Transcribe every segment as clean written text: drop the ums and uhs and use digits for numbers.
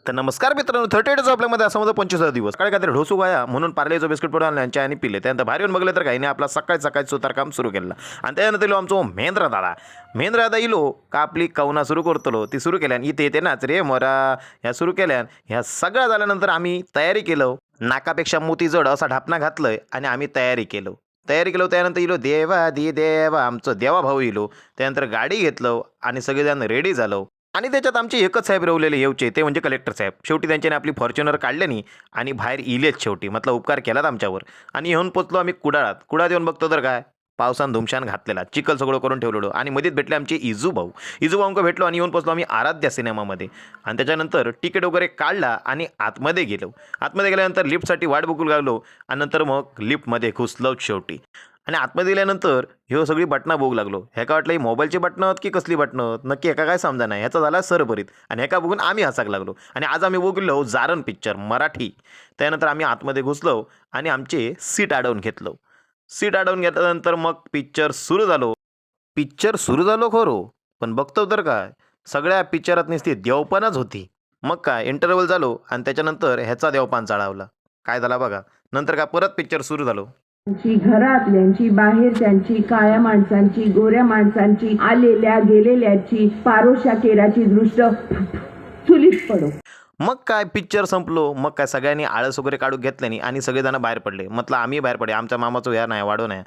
तर नमस्कार मित्रांनो, 38 आपल्यामध्ये असं मध्ये 25 दिवस काय काहीतरी ढोसू गाया म्हणून पार्लेचं बिस्किट पडून आणलं यांच्या आणि पिले. त्यानंतर बाहेर येऊन बघले तर काही नाही, आपला सकाळी सकाळी सुतारकाम सुरू केलं. आणि त्यानंतर इलो आमचो महेंद्र दादा इलो का आपली कवना सुरू करतलो ती सुरू केल्यान इथे येते नाच रे मोरा ह्या सुरू केल्यान. ह्या सगळं झाल्यानंतर आम्ही तयारी केलं. नाकापेक्षा मोती जड असा ढापणा घातलंय आणि आम्ही तयारी केलो. त्यानंतर इलो देवा दी देवा आमचं देवा भाऊ इलो. त्यानंतर गाडी घेतलं आणि सगळेजण रेडी झालो. आणि त्याच्यात आमचे एकच साहेब रवलेले येऊचे ते म्हणजे कलेक्टर साहेब. शेवटी त्यांच्याने आपली फॉर्च्युनर काढल्यानी आणि बाहेर इलेच शेवटी मतलब उपकार केलात आमच्यावर. आणि येऊन पोचलो आम्ही कुडाळात येऊन बघतो तर काय पावसान धुमशान घातलेला चिखल सगळं करून ठेवलेलो. आणि मध्येच भेटले आमचे इजू भाऊंक भेटलो आणि येऊन पोचलो आम्ही आराध्या सिनेमामध्ये. आणि त्याच्यानंतर तिकीट वगैरे काढला आणि आतमध्ये गेल्यानंतर लिफ्टसाठी वाट बघू लागलो. आणि नंतर मग लिफ्टमध्ये घुसलोच शेवटी. आणि आतमध्ये गेल्यानंतर ह्यो सगळी बटणं बघू लागलो. ह्याका वाटलं ही मोबाईलची बटणं आहेत की कसली बटणं आहेत नक्की ह्याका काय समजा नाही. ह्याचा झाला सरभरीत आणि ह्याका बघून आम्ही हसाक लागलो. आणि आज आम्ही बघितलो जारण पिक्चर मराठी. त्यानंतर आम्ही आतमध्ये घुसलो आणि आमचे सीट अडवून घेतल्यानंतर मग पिक्चर सुरू झालो खरो. पण बघतो तर काय सगळ्या पिक्चरात नुसती देवपानच होती. मग काय इंटरव्हल झालो आणि त्याच्यानंतर ह्याचा देवपान चढावला. काय झाला बघा. नंतर काय परत पिक्चर सुरू झालो. घरातल्यांची बाहेरच्यांची काळ्या माणसांची गोऱ्या माणसांची आलेल्या गेलेल्याची पारोशा केराची दृष्ट चुलीत पडो. मग काय पिक्चर संपलो. मग काय सगळ्यांनी आळस वगैरे काढून घेतल्यानी आणि सगळेजण बाहेर पडले. म्हटलं आम्ही बाहेर पडले, आमच्या मामाचं या नाही वाढो नाही.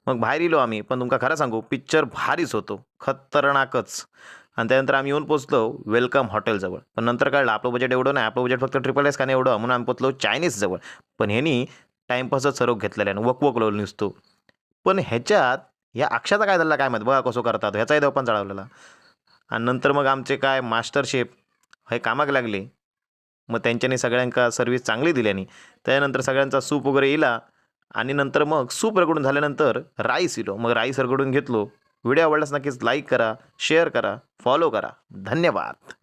मग बाहेर इलो आम्ही. पण तुमका खरं सांगू पिक्चर भारीच होतो, खतरनाकच. आणि त्यानंतर आम्ही येऊन पोचलो वेलकम हॉटेलजवळ. पण नंतर कळलं आपलं बजेट एवढं नाही, आपलं बजेट फक्त ट्रिपल एस का नाही एवढं, म्हणून आम्ही पोचलो चायनीजजवळ. पण ह्यांनी टाईमपासच सर्व घेतलेल्यानं वकवकलो नुसतो. पण ह्याच्यात या अक्षाचा काय झाला काय माहीत बघा कसं करतात. ह्याचाही देव पण चढवलेला. आणि नंतर मग आमचे काय मास्टर शेफ हे कामाक लागले. मग त्यांच्यानी सगळ्यांका सर्व्हिस चांगली दिल्यानी त्यानंतर सगळ्यांचा सूप वगैरे इला. आणि नंतर मग सूप रगडून झाल्यानंतर राईस इलो. मग राईस रगडून घेतलो. व्हिडिओ आवडल्यास नक्कीच लाईक करा, शेअर करा, फॉलो करा. धन्यवाद.